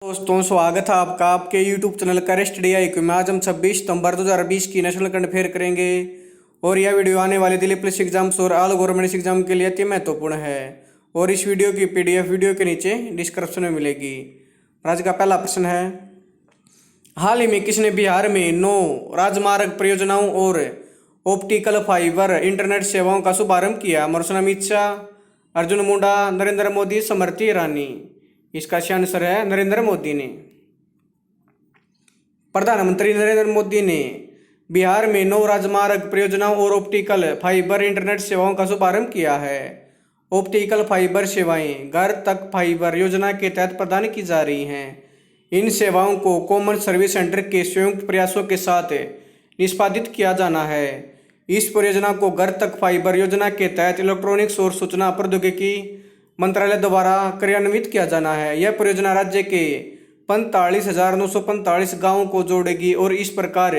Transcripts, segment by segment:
दोस्तों, स्वागत है आपका आपके YouTube चैनल कर स्टडी आई क्यू में। आज हम 26 सितंबर 2020 की नेशनल करंट अफेयर करेंगे और यह वीडियो आने वाले दिल्ली पुलिस एग्जाम्स और ऑल गवर्नमेंट एग्जाम के लिए अति महत्वपूर्ण है। और इस वीडियो की PDF वीडियो के नीचे डिस्क्रिप्शन में मिलेगी। आज का पहला प्रश्न है, हाल ही में किसने बिहार में 9 राजमार्ग परियोजनाओं और ऑप्टिकल फाइबर इंटरनेट सेवाओं का शुभारंभ किया? मोर्शन अमित शाह, अर्जुन मुंडा, नरेंद्र मोदी, स्मृति ईरानी। इसका सही आंसर है नरेंद्र मोदी ने। प्रधानमंत्री नरेंद्र मोदी ने बिहार में 9 राजमार्ग परियोजनाओं और ऑप्टिकल फाइबर इंटरनेट सेवाओं का शुभारंभ किया है। ऑप्टिकल फाइबर सेवाएं घर तक फाइबर योजना के तहत प्रदान की जा रही हैं। इन सेवाओं को कॉमन सर्विस सेंटर के संयुक्त प्रयासों के साथ निष्पादित किया जाना है। इस परियोजना को घर तक फाइबर योजना के तहत इलेक्ट्रॉनिक्स और सूचना प्रौद्योगिकी मंत्रालय द्वारा क्रियान्वित किया जाना है। यह परियोजना राज्य के 45,945 गांवों को जोड़ेगी और इस प्रकार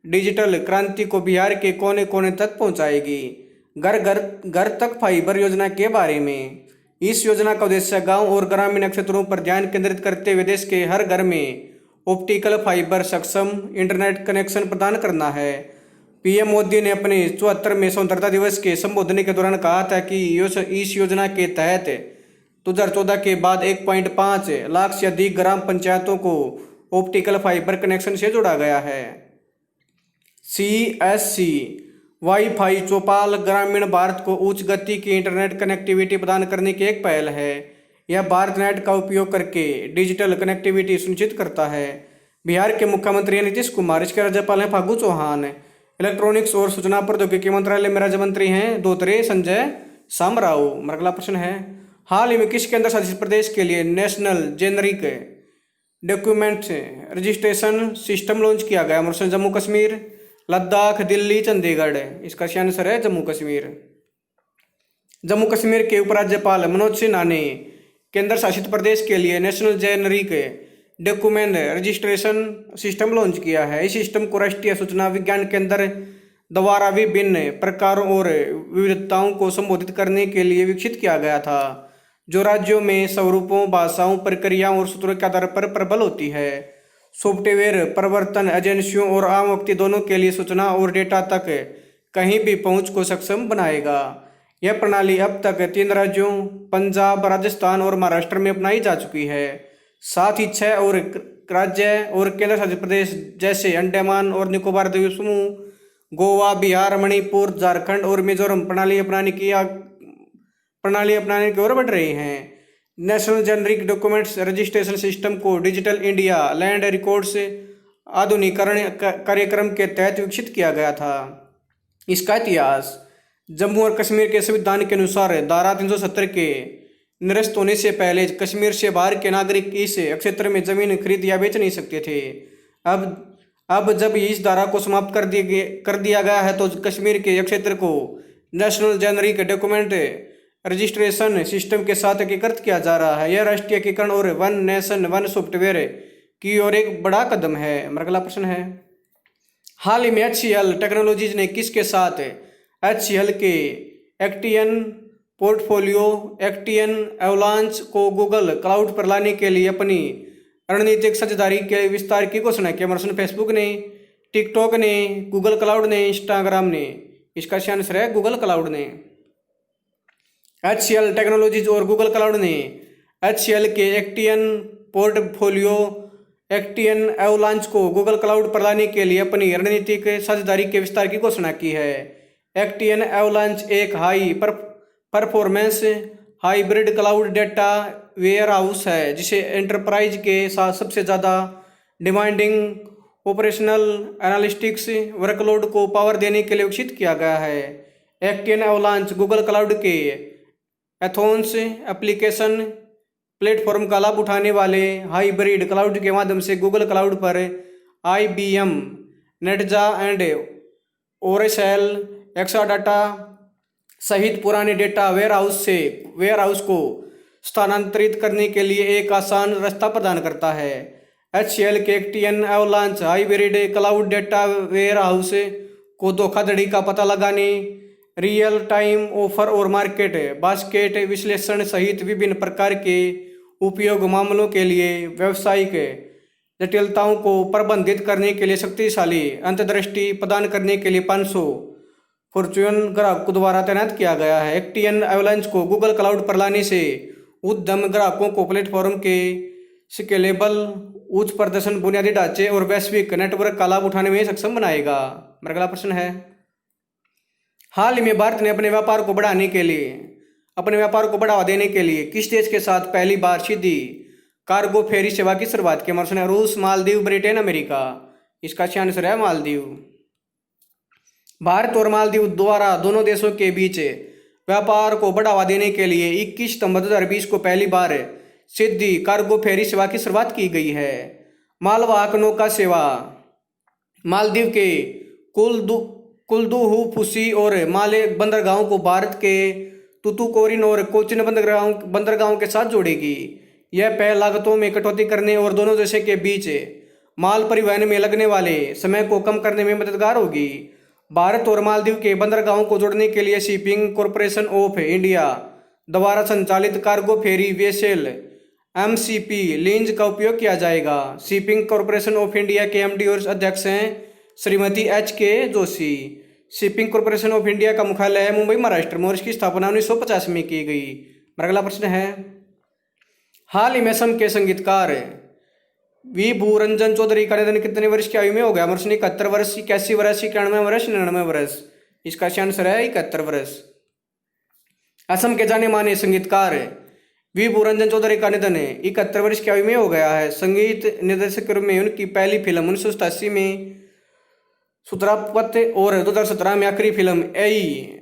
डिजिटल क्रांति को बिहार के कोने कोने तक पहुंचाएगी। घर तक फाइबर योजना के बारे में, इस योजना का उद्देश्य गांव और ग्रामीण क्षेत्रों पर ध्यान केंद्रित करते हुए देश के हर घर में ऑप्टिकल फाइबर सक्षम इंटरनेट कनेक्शन प्रदान करना है। पीएम मोदी ने अपने 74वें स्वतंत्रता दिवस के संबोधन के दौरान कहा था कि इस योजना के तहत 2014 के बाद 1.5 लाख से अधिक ग्राम पंचायतों को ऑप्टिकल फाइबर कनेक्शन से जोड़ा गया है। CSC वाईफाई चौपाल ग्रामीण भारत को उच्च गति की इंटरनेट कनेक्टिविटी प्रदान करने की एक पहल है। यह भारत नेट का उपयोग करके डिजिटल कनेक्टिविटी सुनिश्चित करता है। बिहार के मुख्यमंत्री नीतीश कुमार, इसके राज्यपाल हैं फागू चौहान। इलेक्ट्रॉनिक्स और सूचना प्रौद्योगिकी मंत्रालय में राज्य मंत्री हैं धोत्रे संजय शामराव। अगला प्रश्न है, हाल ही में किस केंद्र शासित प्रदेश के लिए national generic document registration system launch किया गया? मोर्शन जम्मू कश्मीर, लद्दाख, दिल्ली, चंडीगढ़। इसका सही आंसर है जम्मू कश्मीर। जम्मू कश्मीर के उपराज्यपाल मनोज सिन्हा ने केंद्र शासित प्रदेश के लिए national generic document registration system launch किया है। इस सिस्टम को राष्ट्रीय सूचना विज्ञान केंद्र द्वारा विभिन्न प्रकारों और विविधताओं को संबोधित करने के लिए विकसित किया गया था, जो राज्यों में स्वरूपों, भाषाओं, प्रक्रियाओं और सूत्रों के आधार पर प्रबल होती है। सॉफ्टवेयर प्रवर्तन एजेंसियों और आम व्यक्ति दोनों के लिए सूचना और डेटा तक कहीं भी पहुंच को सक्षम बनाएगा। यह प्रणाली अब तक 3 राज्यों पंजाब, राजस्थान और महाराष्ट्र में अपनाई जा चुकी है। साथ ही 6 और राज्य और केंद्र शासित प्रदेश जैसे अंडमान और निकोबार द्वीप समूह, गोवा, बिहार, मणिपुर, झारखंड और मिजोरम प्रणाली अपनाने की ओर बढ़ रहे हैं। National generic documents registration system को डिजिटल इंडिया लैंड रिकॉर्ड्स आधुनिकीकरण कार्यक्रम के तहत विकसित किया गया था। इसका इतिहास, जम्मू और कश्मीर के संविधान के अनुसार धारा 370 के निरस्त होने से पहले कश्मीर से बाहर के नागरिक इस क्षेत्र में जमीन खरीद या बेच नहीं सकते थे। अब जब इस धारा को समाप्त कर दिया गया है तो कश्मीर के क्षेत्र को national generic document registration system के साथ एकीकृत किया जा रहा है। यह राष्ट्रीय एकीकरण और वन नेशन वन सॉफ्टवेयर की ओर एक बड़ा कदम है। अगला प्रश्न है, हाल ही में HCL टेक्नोलॉजीज ने किसके साथ HCL के एक्टियन पोर्टफोलियो एक्टियन एवलांच को गूगल क्लाउड पर लाने के लिए अपनी रणनीतिक साझेदारी के विस्तार की घोषणा की? मोर्शन फेसबुक ने, टिकटॉक ने, गूगल क्लाउड ने, इंस्टाग्राम ने। इसका सही आंसर है गूगल क्लाउड ने। HCL टेक्नोलॉजीज और गूगल क्लाउड ने HCL के एक्टियन पोर्टफोलियो एक्टियन एवलांच को गूगल क्लाउड पर लाने के लिए अपनी रणनीतिक साझेदारी के विस्तार की घोषणा की है। एक्टियन एवलांच एक high performance hybrid cloud data warehouse है, जिसे एंटरप्राइज के साथ सबसे ज़्यादा डिमांडिंग ऑपरेशनल एनालिटिक्स वर्कलोड को पावर देने के लिए विकसित किया गया है। एक्टियन एवलांच गूगल क्लाउड के एथोन्स एप्लीकेशन प्लेटफॉर्म का लाभ उठाने वाले हाइब्रिड क्लाउड के माध्यम से गूगल क्लाउड पर IBM, नेटजा एंड ओरेकल एक्साडाटा सहित पुराने डेटा वेयरहाउस को स्थानांतरित करने के लिए एक आसान रास्ता प्रदान करता है। HCL के Actian Avalanche hybrid cloud data warehouse को धोखाधड़ी का पता लगाने, रियल टाइम ऑफर और मार्केट बास्केट विश्लेषण सहित विभिन्न प्रकार के उपयोग मामलों के लिए व्यावसायिक जटिलताओं को प्रबंधित करने के लिए शक्तिशाली अंतर्दृष्टि प्रदान करने के लिए 500 फॉर्च्यून ग्राहकों द्वारा तैनात किया गया है। एक्टियन एवेलांच को गूगल क्लाउड पर लाने से उद्यम ग्राहकों को प्लेटफॉर्म के स्केलेबल उच्च प्रदर्शन बुनियादी ढांचे और वैश्विक नेटवर्क का लाभ उठाने में सक्षम बनाएगा। मेरा अगला प्रश्न है, हाल ही में भारत ने अपने व्यापार को बढ़ावा देने के लिए किस देश के साथ पहली बार सीधी कार्गो फेरी सेवा की शुरुआत की? प्रश्न है रूस, मालदीव, ब्रिटेन, अमेरिका। इसका सही आंसर है मालदीव। भारत और मालदीव द्वारा दोनों देशों के बीच व्यापार को बढ़ावा देने के लिए 21 सितंबर 2020 को पहली बार सीधी कार्गो फेरी सेवा की शुरुआत की गई है। मालवाहक नौका सेवा मालदीव के कुल्दुहु, फुसी और माले बंदरगाहों को भारत के तुतुकोरिन और कोचिन बंदरगाहों के साथ जोड़ेगी। यह पहल लागतों में कटौती करने और दोनों देशों के बीच माल परिवहन में लगने वाले समय को कम करने में मददगार होगी। भारत और मालदीव के बंदरगाहों को जोड़ने के लिए शिपिंग कॉरपोरेशन ऑफ इंडिया द्वारा संचालित कार्गो फेरी वेसेल एमसीपी लीज का उपयोग किया जाएगा। शिपिंग कॉरपोरेशन ऑफ इंडिया के एमडी और अध्यक्ष हैं Shrimati HK. Joshi. Shipping corporation of India का मुख्यालय है मुंबई, महाराष्ट्र में और इसकी स्थापना 1950 में की गई। अगला प्रश्न है, हाल ही में असम के संगीतकार विभूरंजन चौधरी का निधन कितने वर्ष की आयु में हो गया? 71 वर्ष, 81 वर्ष, 91 वर्ष, 99 वर्ष। इसका सही आंसर है 71 वर्ष। असम के जाने माने संगीतकार विभूरंजन चौधरी का निधन 71 वर्ष की आयु में हो गया है। संगीत निर्देशक के रूप में उनकी पहली फिल्म 1987 में सुत्रापत और 2017 में आखिरी फिल्म ऐई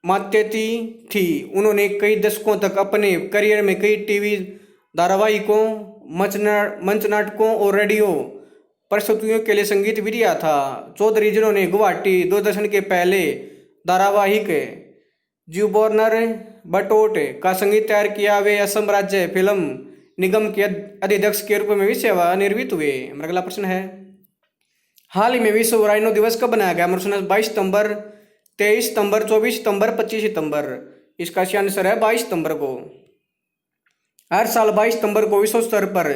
मात्यती थी। उन्होंने कई दशकों तक अपने करियर में कई टीवी धारावाहिकों, मंच नाटकों और रेडियो प्रस्तुतियों के लिए संगीत भी दिया था। चौधरी, जिन्होंने गुवाहाटी दूरदर्शन के पहले धारावाहिक ज्यूबोर्नर बटोट का संगीत तैयार किया, वे असम राज्य फिल्म निगम के अध्यक्ष के रूप में भी सेवानिवृत्त हुए। अगला प्रश्न है, हाल ही में विश्व राइनो दिवस कब बनाया गया? 22 सितंबर, 23 सितंबर, 24 सितंबर, 25 सितंबर। इसका सही आंसर है 22 सितंबर को। हर साल 22 सितंबर को विश्व स्तर पर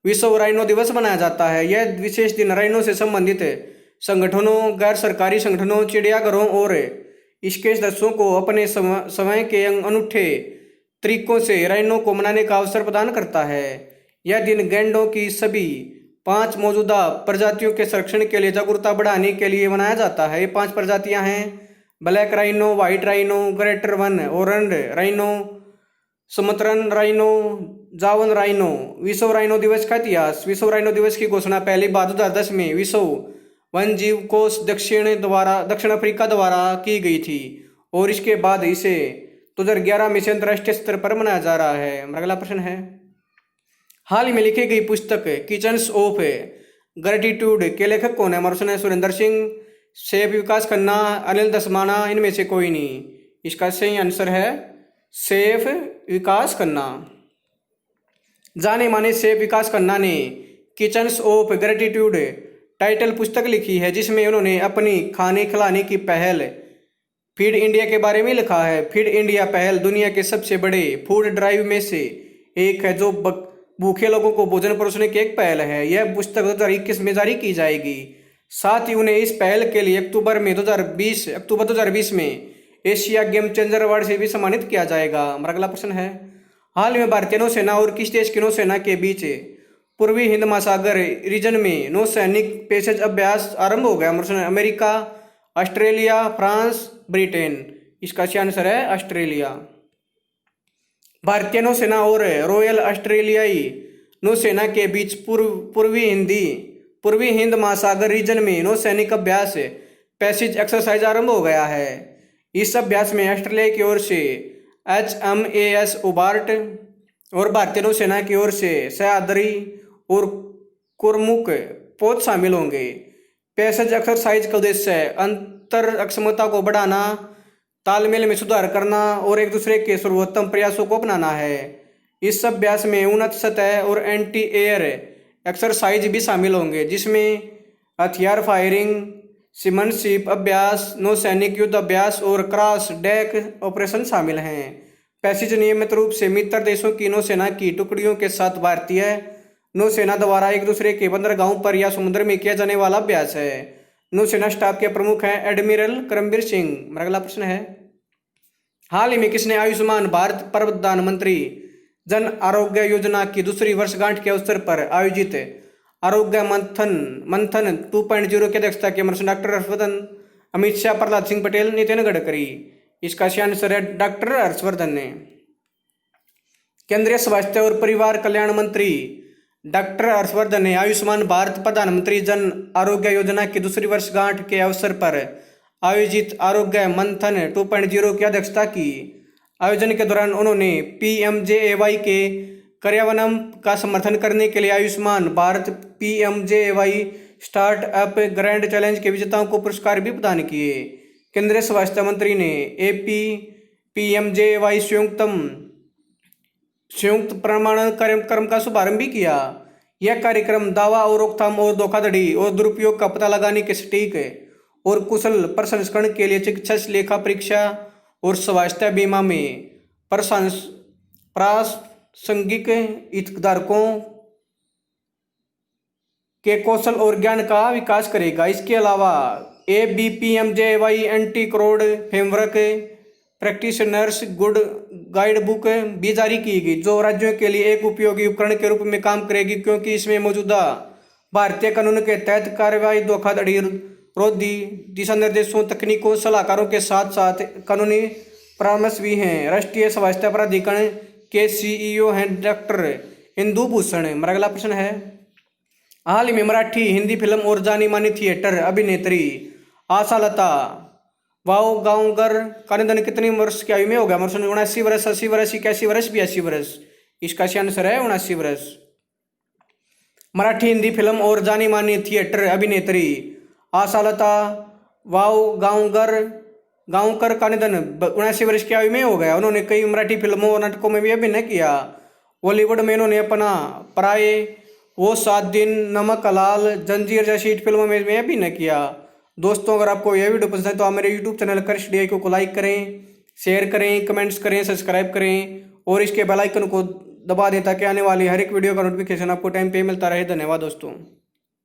विश्व राइनो दिवस मनाया जाता है। यह विशेष दिन राइनो से संबंधित संगठनों, गैर सरकारी संगठनों, चिड़ियाघरों और इसके सदस्यों को अपने समय के अनूठे तरीकों से राइनो को मनाने का अवसर प्रदान करता है। यह दिन गैंडों की सभी 5 मौजूदा प्रजातियों के संरक्षण के लिए जागरूकता बढ़ाने के लिए मनाया जाता है। ये 5 प्रजातियां हैं: black rhino, white rhino, greater one, horned rhino, Sumatran rhino, Javan rhino. विश्व राइनो दिवस का इतिहास। विश्व राइनो दिवस की घोषणा पहली बार 2010 में विश्व वन्यजीव कोष दक्षिण अफ्रीका द्वारा की गई थी और इसके बाद इसे 2011 में से अंतर्राष्ट्रीय स्तर पर मनाया जा रहा है। अगला प्रश्न है, हाल ही में लिखी गई पुस्तक किचन्स ऑफ ग्रेटिट्यूड के लेखक कौन है? प्रश्न है सुरेंद्र सिंह, सेफ विकास खन्ना, अनिल दसमाना, इनमें से कोई नहीं। इसका सही आंसर है सेफ विकास खन्ना। जाने माने सेफ विकास खन्ना ने किचन्स ऑफ ग्रेटिट्यूड टाइटल पुस्तक लिखी है, जिसमें उन्होंने अपनी खाने खिलाने की पहल फीड इंडिया के बारे में लिखा है। फीड इंडिया पहल दुनिया के सबसे बड़े फूड ड्राइव में से एक है, जो भूखे लोगों को भोजन परोसने की एक पहल है। यह पुस्तक 2021 में जारी की जाएगी। साथ ही उन्हें इस पहल के लिए अक्टूबर 2020 में एशिया गेम चेंजर अवार्ड से भी सम्मानित किया जाएगा। अगला प्रश्न है, हाल में भारतीय नौसेना और किस देश की नौसेना के बीच पूर्वी हिंद महासागर रीजन में नौसैनिक पैसेज अभ्यास आरंभ हो गया? प्रश्न है अमेरिका, ऑस्ट्रेलिया, फ्रांस, ब्रिटेन। इसका सही आंसर है ऑस्ट्रेलिया। भारतीय नौसेना और रॉयल ऑस्ट्रेलियाई नौसेना के बीच पूर्वी हिंद महासागर रीजन में नौसैनिक अभ्यास पैसेज एक्सरसाइज आरंभ हो गया है। इस अभ्यास में ऑस्ट्रेलिया की ओर से HMAS ओबार्ट और भारतीय नौसेना की ओर से सह्याद्री और कुरमुक पोत शामिल होंगे। पैसेज एक्सरसाइज का उद्देश्य अंतर अक्षमता को बढ़ाना, तालमेल में सुधार करना और एक दूसरे के सर्वोत्तम प्रयासों को अपनाना है। इस अभ्यास में उन्नत सतह और एंटी एयर एक्सरसाइज भी शामिल होंगे, जिसमें हथियार फायरिंग, सीमनशिप अभ्यास, नौसैनिक युद्ध अभ्यास और क्रॉस डेक ऑपरेशन शामिल हैं। पैसेज नियमित रूप से मित्र देशों की नौसेना की टुकड़ियों के साथ भारतीय नौसेना द्वारा एक दूसरे के बंदरगाहों पर या समुद्र में किया जाने वाला अभ्यास है। नौसेना स्टाफ के प्रमुख हैं एडमिरल करमबीर सिंह। मेरा अगला प्रश्न है, हाल ही में किसने आयुष्मान भारत प्रधानमंत्री जन आरोग्य योजना की दूसरी वर्षगांठ के अवसर पर आयोजित आरोग्य मंथन 2.0 की अध्यक्षता की? डॉक्टर हर्षवर्धन, अमित शाह, प्रहलाद सिंह पटेल, नितिन गडकरी। इसका सही आंसर है डॉक्टर हर्षवर्धन ने। केंद्रीय स्वास्थ्य और परिवार कल्याण मंत्री डॉक्टर हर्षवर्धन ने आयुष्मान भारत प्रधानमंत्री जन आरोग्य योजना की दूसरी वर्षगांठ के अवसर पर आयोजित आरोग्य मंथन 2.0 की अध्यक्षता की। आयोजन के दौरान उन्होंने PMJAY के कार्यान्वयन का समर्थन करने के लिए Ayushman Bharat PMJAY startup grand challenge के विजेताओं को पुरस्कार भी प्रदान किए। केंद्रीय स्वास्थ्य मंत्री ने PMJAY संयुक्त प्रमाणन कार्यक्रम का शुभारंभ भी किया। यह कार्यक्रम दावा और रोकथाम और धोखाधड़ी और दुरुपयोग का पता लगाने के सटीक और कुशल प्रसंस्करण के लिए चिकित्सा लेखा परीक्षा और स्वास्थ्य बीमा में प्रासंगिक हितधारकों के कौशल और ज्ञान का विकास करेगा। इसके अलावा PMJAY anti crowd framework practitioners good guide book भी जारी की गई, जो राज्यों के लिए एक उपयोगी उपकरण के रूप में काम करेगी, क्योंकि इसमें मौजूदा भारतीय कानून के तहत कार्रवाई, धोखाधड़ी रोधी दिशा निर्देशों, तकनीकों, सलाहकारों के साथ साथ कानूनी परामर्श भी हैं। राष्ट्रीय स्वास्थ्य प्राधिकरण के CEO हैं डॉक्टर इंदु भूषण। मेरा अगला प्रश्न है, हाल ही में मराठी हिंदी फिल्म और जानी मानी थिएटर अभिनेत्री आशालता वावगांवकर का निधन कितनी वर्ष की आयु में हो गया? 79 वर्ष, 80 वर्ष, 81 वर्ष, 82 वर्ष। इसका सही आंसर है 79 वर्ष। मराठी हिंदी फिल्म और जानी मानी थिएटर अभिनेत्री आशालता वावगांवकर का निधन 79 वर्ष की आयु में हो गया। उन्होंने कई मराठी फिल्मों और नाटकों में भी अभिनय किया। बॉलीवुड में उन्होंने अपना प्राय वो 7 दिन, नमक हलाल, जंजीर जैसी फिल्मों में भी अभिनय किया। दोस्तों, अगर आपको यह वीडियो पसंद है तो आप मेरे YouTube चैनल करिश DI को लाइक करें, शेयर करें, कमेंट्स करें, सब्सक्राइब करें और इसके बेल आइकन को दबा दें ताकि आने वाली हर एक वीडियो का नोटिफिकेशन आपको टाइम पे मिलता रहे। धन्यवाद दोस्तों।